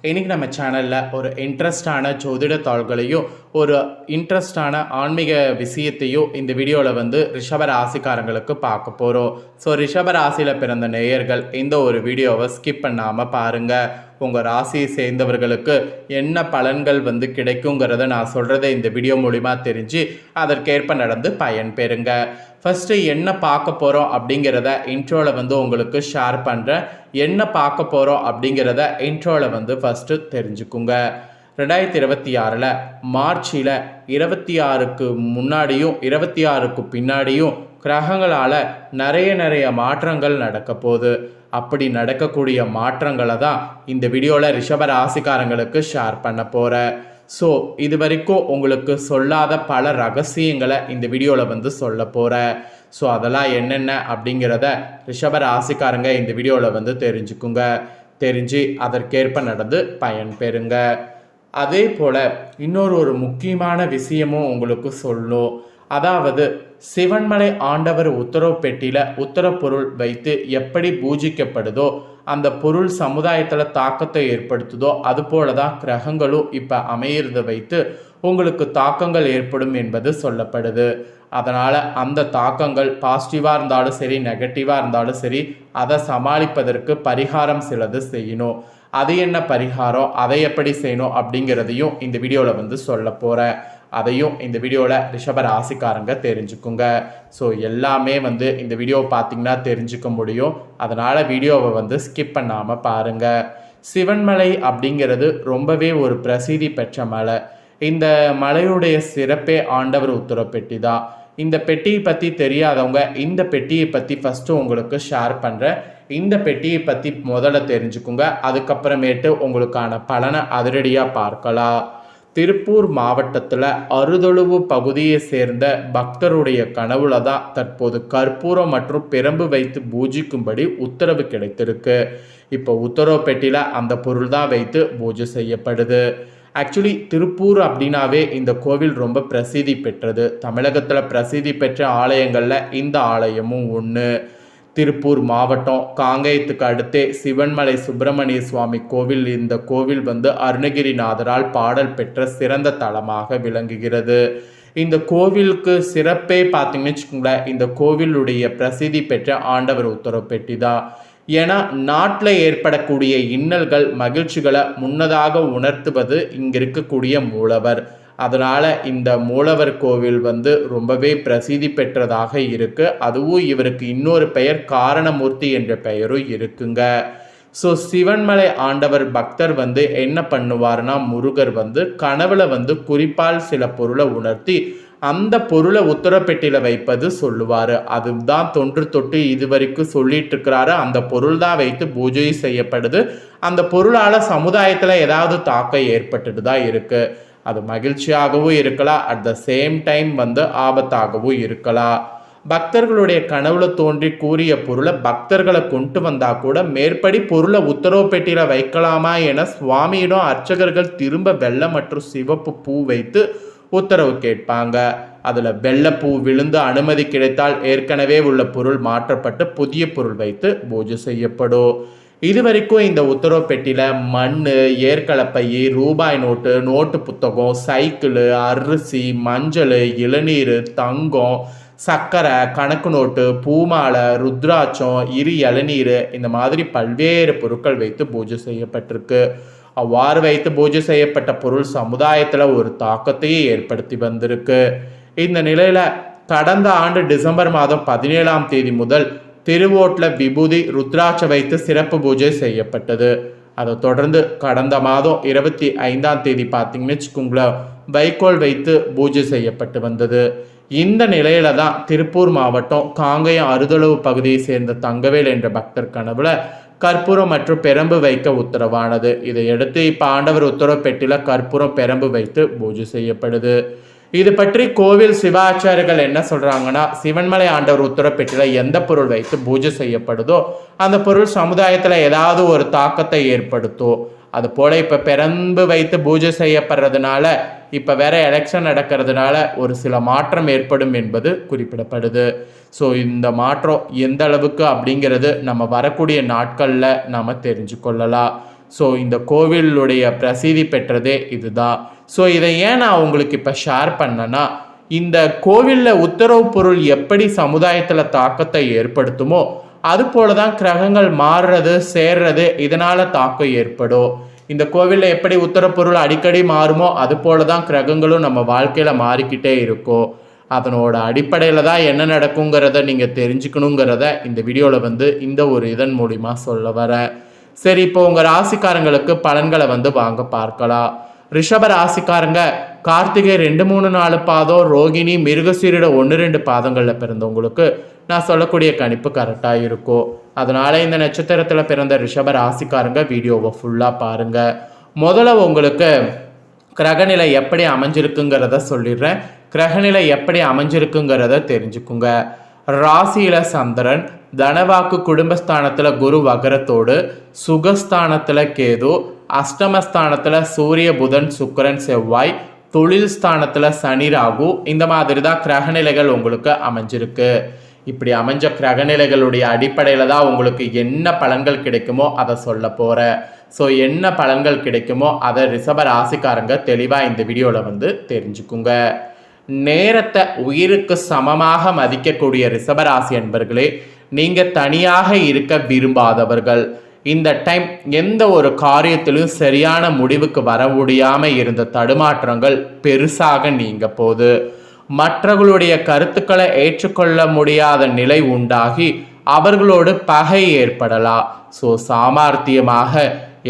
இன்றைக்கி நம்ம சேனலில் ஒரு இன்ட்ரெஸ்டான ஜோதிட தாள்களையும் ஒரு இன்ட்ரெஸ்டான ஆன்மீக விஷயத்தையும் இந்த வீடியோவில் ரிஷப ராசிக்காரங்களுக்கு பார்க்க போகிறோம். ஸோ ரிஷப ராசியில் பிறந்த நேயர்கள் இந்த ஒரு வீடியோவை ஸ்கிப் பண்ணாமல் பாருங்கள். உங்கள் ராசியை சேர்ந்தவர்களுக்கு என்ன பலன்கள் கிடைக்குங்கிறத நான் சொல்கிறத இந்த வீடியோ மூலிமா தெரிஞ்சு அதற்கேற்ப நடந்து பயன் பெறுங்க. ஃபஸ்ட்டு என்ன பார்க்க போகிறோம் அப்படிங்கிறத இன்ட்ரோவில் உங்களுக்கு ஷேர் பண்ணுறேன். என்ன பார்க்க போகிறோம் அப்படிங்கிறத இன்ட்ரோவில் ஃபஸ்ட்டு தெரிஞ்சுக்குங்க. 2026 மார்ச்சில் 26க்கு முன்னாடியும் 26க்கு பின்னாடியும் கிரகங்களால் நிறைய மாற்றங்கள் நடக்க போகுது. அப்படி நடக்கக்கூடிய மாற்றங்களை தான் இந்த வீடியோவில் ரிஷப ராசிக்காரங்களுக்கு ஷேர் பண்ண போகிறேன். ஸோ இது வரைக்கும் உங்களுக்கு சொல்லாத பல ரகசியங்களை இந்த வீடியோவில் சொல்ல போகிறேன். ஸோ அதெல்லாம் என்னென்ன அப்படிங்கிறத ரிஷப ராசிக்காரங்க இந்த வீடியோவில் தெரிஞ்சுக்குங்க. தெரிஞ்சு அதற்கேற்ப நடந்து பயன் பெறுங்க. அதே போல் இன்னொரு முக்கியமான விஷயமும் உங்களுக்கு சொல்லும். அதாவது சிவன்மலை ஆண்டவர் உத்தரவு பெட்டியில் உத்தரவு பொருள் வைத்து எப்படி பூஜிக்கப்படுதோ அந்த பொருள் சமுதாயத்தில் தாக்கத்தை ஏற்படுத்துதோ அதுபோல தான் கிரகங்களும் இப்போ அமையிறதை வைத்து உங்களுக்கு தாக்கங்கள் ஏற்படும் என்பது சொல்லப்படுது. அதனால் அந்த தாக்கங்கள் பாசிட்டிவாக இருந்தாலும் சரி நெகட்டிவாக இருந்தாலும் சரி அதை சமாளிப்பதற்கு பரிகாரம் சிலது செய்யணும். அது என்ன பரிகாரம், அதை எப்படி செய்யணும் அப்படிங்கிறதையும் இந்த வீடியோவில் சொல்ல போகிறேன். அதையும் இந்த வீடியோவில் ரிஷப ராசிக்காரங்க தெரிஞ்சுக்குங்க. ஸோ எல்லாமே இந்த வீடியோவை பார்த்திங்கன்னா தெரிஞ்சுக்க முடியும். அதனால் வீடியோவை ஸ்கிப் பண்ணாமல் பாருங்கள். சிவன்மலை அப்படிங்கிறது ரொம்பவே ஒரு பிரசித்தி பெற்ற மலை. இந்த மலையுடைய சிறப்பே ஆண்டவர் உத்தரவு பெட்டி தான். இந்த பெட்டியை பற்றி தெரியாதவங்க இந்த பெட்டியை பற்றி ஃபஸ்ட்டு உங்களுக்கு ஷேர் பண்ணுறேன். இந்த பெட்டியை பற்றி முதல்ல தெரிஞ்சுக்குங்க. அதுக்கப்புறமேட்டு உங்களுக்கான பலனை அதிரடியாக பார்க்கலாம். திருப்பூர் மாவட்டத்தில் அறுதொழுவு பகுதியை சேர்ந்த பக்தருடைய கனவுல தான் தற்போது கற்பூரம் மற்றும் பிரம்பு வைத்து பூஜிக்கும்படி உத்தரவு கிடைத்திருக்கு. இப்போ உத்தரவு பெட்டியில் அந்த பொருள் தான் வைத்து பூஜை செய்யப்படுது. ஆக்சுவலி திருப்பூர் அப்படின்னாவே இந்த கோவில் ரொம்ப பிரசித்தி பெற்றது. தமிழகத்தில் பிரசித்தி பெற்ற ஆலயங்களில் இந்த ஆலயமும் ஒன்று. திருப்பூர் மாவட்டம் காங்கேயத்துக்கு அடுத்தே சிவன்மலை சுப்பிரமணிய சுவாமி கோவில். இந்த கோவில் அருணகிரிநாதரால் பாடல் பெற்ற சிறந்த தலமாக விளங்குகிறது. இந்த கோவிலுக்கு சிறப்பே பார்த்தீங்கன்னு வச்சுக்கோங்களேன், இந்த கோவிலுடைய பிரசித்தி பெற்ற ஆண்டவர் உத்தரவு பெட்டி தான். ஏன்னா நாட்டில் ஏற்படக்கூடிய இன்னல்கள் மகிழ்ச்சிகளை முன்னதாக உணர்த்துவது இங்கே இருக்கக்கூடிய மூலவர். அதனால் இந்த மூலவர் கோவில் ரொம்பவே பிரசித்தி பெற்றதாக இருக்குது. அதுவும் இவருக்கு இன்னொரு பெயர் காரணமூர்த்தி என்ற பெயரும் இருக்குங்க. ஸோ சிவன்மலை ஆண்டவர் பக்தர் என்ன பண்ணுவார்னா, முருகர் கனவுல குறிப்பால் சில பொருளை உணர்த்தி அந்த பொருளை உத்தரப்பெட்டியில் வைப்பது சொல்லுவார். அதுதான் தொன்று தொட்டு இது வரைக்கும் சொல்லிட்டு இருக்கிறாரு. அந்த பொருள் தான் வைத்து பூஜை செய்யப்படுது. அந்த பொருளால் சமுதாயத்தில் ஏதாவது தாக்கம் ஏற்பட்டுட்டு தான் இருக்குது. அது மகிழ்ச்சியாகவும் இருக்கலாம், அட் த சேம் டைம் ஆபத்தாகவும் இருக்கலாம். பக்தர்களுடைய கனவுல தோன்றி கூறிய பொருளை பக்தர்களை கொண்டு வந்தா கூட மேற்படி பொருளை உத்தரவு பெட்டியில் வைக்கலாமா என சுவாமியிடம் அர்ச்சகர்கள் திரும்ப வெள்ளை மற்றும் சிவப்பு பூ வைத்து உத்தரவு கேட்பாங்க. அதில் வெள்ளைப்பூ விழுந்து அனுமதி கிடைத்தால் ஏற்கனவே உள்ள பொருள் மாற்றப்பட்டு புதிய பொருள் வைத்து பூஜை செய்யப்படும். இது வரைக்கும் இந்த உத்தரவு பெட்டியில் மண், ஏற்கலப்பை, ரூபாய் நோட்டு, நோட்டு புத்தகம், சைக்கிள், அரிசி, மஞ்சள், இளநீர், தங்கம், சர்க்கரை, கணக்கு நோட்டு, பூமாலை, ருத்ராட்சம், இளநீர் இந்த மாதிரி பல்வேறு பொருட்கள் வைத்து பூஜை செய்யப்பட்டிருக்கு. அவ்வாறு வைத்து பூஜை செய்யப்பட்ட பொருள் சமுதாயத்தில் ஒரு தாக்கத்தையே ஏற்படுத்தி வந்திருக்கு. இந்த நிலையில் கடந்த ஆண்டு டிசம்பர் மாதம் 17ஆம் தேதி முதல் திருவோட்டில் விபூதி ருத்ராட்ச வைத்து சிறப்பு பூஜை செய்யப்பட்டது. அதை தொடர்ந்து கடந்த மாதம் 25ஆம் தேதி பார்த்தீங்கன்னு வச்சுக்கோங்களேன், வைக்கோல் வைத்து பூஜை செய்யப்பட்டு வந்தது. இந்த நிலையில தான் திருப்பூர் மாவட்டம் காங்கேயம் அறுதொழுவு பகுதியை சேர்ந்த தங்கவேல் என்ற பக்தர் கனவுல கற்பூரம் மற்றும் பெரம்பு வைக்க உத்தரவானது. இதையடுத்து இப்போ ஆண்டவர் உத்தரவு பெட்டியில் கற்பூரம் பெரம்பு வைத்து பூஜை செய்யப்படுது. இது பற்றி கோவில் சிவாச்சாரியர்கள் என்ன சொல்கிறாங்கன்னா, சிவன்மலை ஆண்டவர் உத்தரவு பெட்டியில் எந்த பொருள் வைத்து பூஜை செய்யப்படுதோ அந்த பொருள் சமுதாயத்தில் ஏதாவது ஒரு தாக்கத்தை ஏற்படுத்தும். அதுபோல் இப்போ பெரம்பு வைத்து பூஜை செய்யப்படுறதுனால இப்போ வேற எலெக்ஷன் நடக்கிறதுனால ஒரு சில மாற்றம் ஏற்படும் என்பது குறிப்பிடப்படுது. ஸோ இந்த மாற்றம் எந்த அளவுக்கு அப்படிங்கிறது நம்ம வரக்கூடிய நாட்களில் நாம் தெரிஞ்சு கொள்ளலாம். ஸோ இந்த கோவிலுடைய பிரசித்தி பெற்றதே இதுதான். ஸோ இதை ஏன் நான் உங்களுக்கு இப்போ ஷேர் பண்ணேன்னா, இந்த கோவிலில் உத்தரவு பொருள் எப்படி சமுதாயத்தில் தாக்கத்தை ஏற்படுத்துமோ அது போல தான் கிரகங்கள் மாறுறது சேர்றது இதனால் தாக்கம் ஏற்படும். இந்த கோவிலில் எப்படி உத்தரவு பொருள் அடிக்கடி மாறுமோ அது போல தான் கிரகங்களும் நம்ம வாழ்க்கையில் மாறிக்கிட்டே இருக்கும். அதனோட அடிப்படையில் தான் என்ன நடக்குங்கிறத நீங்கள் தெரிஞ்சுக்கணுங்கிறத இந்த வீடியோவில் வந்து இந்த ஒரு இதன் மூலிமா சொல்ல வரேன். சரி, இப்போ உங்கள் ராசிக்காரங்களுக்கு பலன்களை வந்து வாங்க பார்க்கலாம். ரிஷப ராசிக்காரங்க கார்த்திகை 2, 3, 4 பாதம், ரோகிணி, மிருகசீரிட 1, 2 பாதங்களில் பிறந்தவங்களுக்கு நான் சொல்லக்கூடிய கணிப்பு கரெக்டாக இருக்கும். அதனால் இந்த நட்சத்திரத்தில் பிறந்த ரிஷப ராசிக்காரங்க வீடியோவை ஃபுல்லாக பாருங்கள். முதல்ல உங்களுக்கு கிரகநிலை எப்படி அமைஞ்சிருக்குங்கிறத சொல்லிடுறேன். கிரகநிலை எப்படி அமைஞ்சிருக்குங்கிறத தெரிஞ்சுக்குங்க. ராசியில் சந்திரன், தனவாக்கு குடும்பஸ்தானத்தில் குரு வகரத்தோடு, சுகஸ்தானத்தில் கேது, அஷ்டமஸ்தானத்தில் சூரிய புதன் சுக்கிரன் செவ்வாய், தொழில் ஸ்தானத்தில் சனி ராகு, இந்த மாதிரி தான் கிரகநிலைகள் உங்களுக்கு அமைஞ்சிருக்கு. இப்படி அமைஞ்ச கிரகநிலைகளுடைய அடிப்படையில் தான் உங்களுக்கு என்ன பலன்கள் கிடைக்குமோ அதை சொல்ல போகிறேன். ஸோ என்ன பலன்கள் கிடைக்குமோ அதை ரிஷப ராசிக்காரங்க தெளிவாக இந்த வீடியோவில் வந்து தெரிஞ்சுக்குங்க. நேரத்தை உயிருக்கு சமமாக மதிக்கக்கூடிய ரிஷபராசி என்பர்களே, நீங்கள் தனியாக இருக்க விரும்பாதவர்கள். இந்த டைம் எந்த ஒரு காரியத்திலும் சரியான முடிவுக்கு வர முடியாமல் இருந்த தடுமாற்றங்கள் பெருசாக நீங்க போது, மற்றவர்களுடைய கருத்துக்களை ஏற்றுக்கொள்ள முடியாத நிலை உண்டாகி அவர்களோடு பகை ஏற்படலாம். ஸோ சாமர்த்தியமாக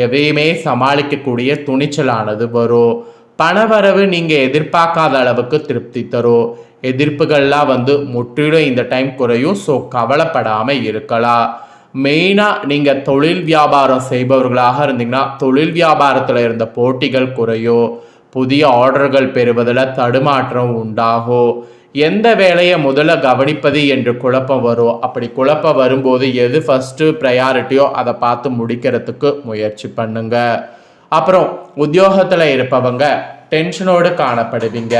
எதையுமே சமாளிக்கக்கூடிய துணிச்சலானது வரும். பணவரவு நீங்கள் எதிர்பார்க்காத அளவுக்கு திருப்தி தரும். எதிர்ப்புகள்லாம் வந்து முற்றிலும் இந்த டைம் குறையும். ஸோ கவலைப்படாமல் இருக்கலாம். மெயினாக நீங்கள் தொழில் வியாபாரம் செய்பவர்களாக இருந்தீங்கன்னா தொழில் வியாபாரத்தில் இருந்த போட்டிகள் குறையும். புதிய ஆர்டர்கள் பெறுவதில் தடுமாற்றம் உண்டாகும். எந்த வேலையை முதல்ல கவனிப்பது என்று குழப்பம் வரும். அப்படி குழப்பம் வரும்போது எது ஃபஸ்ட்டு ப்ரையாரிட்டியோ அதை பார்த்து முடிக்கிறதுக்கு முயற்சி பண்ணுங்க. அப்புறம் உத்தியோகத்தில் இருப்பவங்க டென்ஷனோடு காணப்படுவீங்க.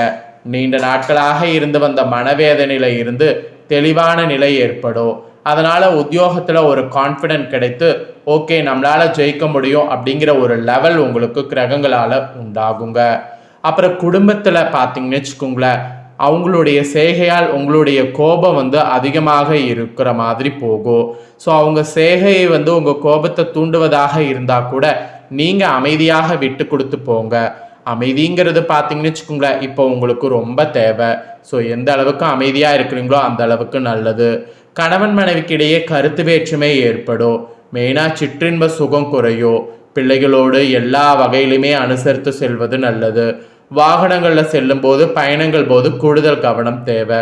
நீண்ட நாட்களாக இருந்து வந்த மனவேதனையில் இருந்து தெளிவான நிலை ஏற்படும். அதனால் உத்தியோகத்தில் ஒரு கான்ஃபிடென்ட் கிடைத்து ஓகே நம்மளால் ஜெயிக்க முடியும் அப்படிங்கிற ஒரு லெவல் உங்களுக்கு கிரகங்களால் உண்டாகுங்க. அப்புறம் குடும்பத்தில் பார்த்தீங்கன்னு வச்சுக்கோங்களேன், அவங்களுடைய செய்கையால் உங்களுடைய கோபம் வந்து அதிகமாக இருக்கிற மாதிரி போகும். ஸோ அவங்க செய்கையை வந்து உங்கள் கோபத்தை தூண்டுவதாக இருந்தால் கூட நீங்கள் அமைதியாக விட்டு கொடுத்து போங்க. அமைதிங்கிறது பார்த்தீங்கன்னு வச்சுக்கோங்களேன் இப்போ உங்களுக்கு ரொம்ப தேவை. ஸோ எந்த அளவுக்கு அமைதியாக இருக்கிறீங்களோ அந்த அளவுக்கு நல்லது. கணவன் மனைவிக்கிடையே கருத்து வேற்றுமை ஏற்படும். மெயினாக சிற்றின்ப சுகம் குறையும். பிள்ளைகளோடு எல்லா வகையிலுமே அனுசரித்து செல்வது நல்லது. வாகனங்களில் செல்லும் போது பயணங்கள் போது கூடுதல் கவனம் தேவை.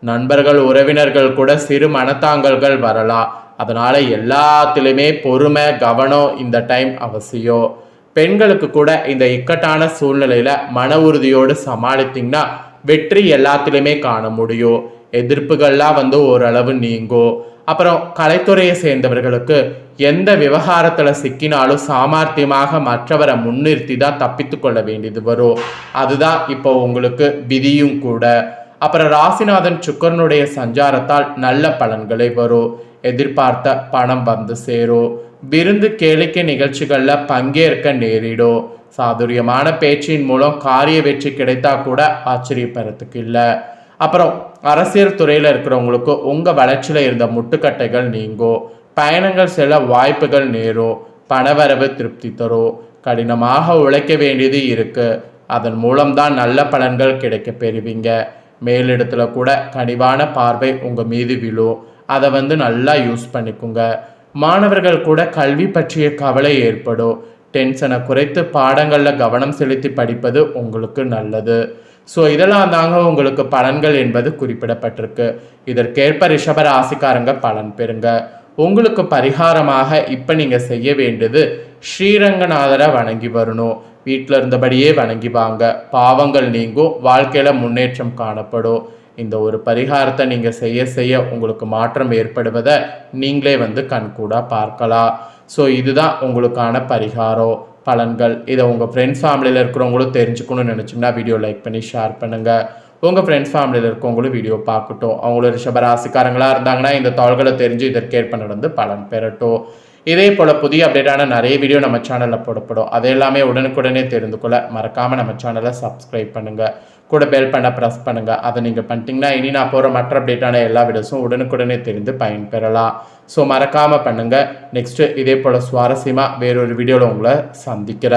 நண்பர்கள் உறவினர்கள் கூட சிறு மனத்தாங்கல்கள் வரலாம். அதனால் எல்லாத்திலுமே பொறுமை கவனம் இந்த டைம் அவசியம். பெண்களுக்கு கூட இந்த இக்கட்டான சூழ்நிலையில் மன உறுதியோடு சமாளித்தீங்கன்னா வெற்றி எல்லாத்திலுமே காண முடியும். எதிர்ப்புகள்லாம் வந்து ஓரளவு நீங்கும். அப்புறம் கலைத்துறையை சேர்ந்தவர்களுக்கு எந்த விவகாரத்தில் சிக்கினாலும் சாமர்த்தியமாக மற்றவரை முன்னிறுத்தி தான் தப்பித்து கொள்ள வேண்டியது வரும். அதுதான் இப்போ உங்களுக்கு விதியும் கூட. அப்புறம் ராசிநாதன் சுக்கரனுடைய சஞ்சாரத்தால் நல்ல பலன்களை வரும். எதிர்பார்த்த பணம் வந்து சேரும். விருந்து கேளிக்கை நிகழ்ச்சிகளில் பங்கேற்க நேரிடும். சாதுரியமான பேச்சின் மூலம் காரிய வெற்றி கிடைத்தா கூட ஆச்சரியப்படுறதுக்கு இல்லை. அப்புறம் அரசியல் துறையில் இருக்கிறவங்களுக்கு உங்கள் வளர்ச்சியில் இருந்த முட்டுக்கட்டைகள் நீங்கும். பயணங்கள் செல்ல வாய்ப்புகள் நேரும். பணவரவு திருப்தி தரும். கடினமாக உழைக்க வேண்டியது இருக்குது. அதன் மூலம்தான் நல்ல பலன்கள் கிடைக்க பெறுவீங்க. மேலிடத்துல கூட கனிவான பார்வை உங்கள் மீது விழும். அதை வந்து நல்லா யூஸ் பண்ணிக்குங்க. மாணவர்கள் கூட கல்வி பற்றிய கவலை ஏற்படும். டென்ஷனை குறைத்து பாடங்களில் கவனம் செலுத்தி படிப்பது உங்களுக்கு நல்லது. ஸோ இதெல்லாம் தாங்க உங்களுக்கு பலன்கள் என்பது குறிப்பிடப்பட்டிருக்கு. இதற்கேற்ப ரிஷப ராசிக்காரங்க பலன் பெறுங்க. உங்களுக்கு பரிகாரமாக இப்போ நீங்கள் செய்ய வேண்டியது ஸ்ரீரங்கநாதரை வணங்கி வரணும். வீட்டில் இருந்தபடியே வணங்கி வாங்க. பாவங்கள் நீங்கும். வாழ்க்கையில் முன்னேற்றம் காணப்படும். இந்த ஒரு பரிகாரத்தை நீங்கள் செய்ய செய்ய உங்களுக்கு மாற்றம் ஏற்படுவதை நீங்களே வந்து கண்கூடாக பார்க்கலாம். ஸோ இதுதான் உங்களுக்கான பரிகாரம் பலன்கள். இதை உங்கள் ஃப்ரெண்ட்ஸ் ஃபேமிலியில் இருக்கிறவங்களும் தெரிஞ்சுக்கணும்னு நினச்சிங்கன்னா வீடியோ லைக் பண்ணி ஷேர் பண்ணுங்கள். உங்கள் ஃப்ரெண்ட்ஸ் ஃபேமிலியில் இருக்கவங்களும் வீடியோ பார்க்கட்டும். அவங்களும் ரிஷபராசிக்காரங்களாக இருந்தாங்கன்னா இந்த தாள்களை தெரிஞ்சு இதற்கேற்ப நடந்து பலன் பெறட்டும். இதே போல் புதிய அப்டேட்டான நிறைய வீடியோ நம்ம சேனலில் போடப்படும். அது எல்லாமே உடனுக்குடனே தெரிந்து கொள்ள மறக்காமல் நம்ம சேனலை சப்ஸ்கிரைப் பண்ணுங்கள். கூட பெல் பண்ண ப்ரெஸ் பண்ணுங்கள். அதை நீங்கள் பண்ணிட்டீங்கன்னா இனி நான் போகிற மற்ற அப்டேட்டான எல்லா வீடியோஸும் உடனுக்குடனே தெரிந்து பயன்பெறலாம். ஸோ மறக்காமல் பண்ணுங்கள். நெக்ஸ்ட்டு இதே போல் சுவாரஸ்யமாக வேறொரு வீடியோவில் உங்களை சந்திக்கிறேன்.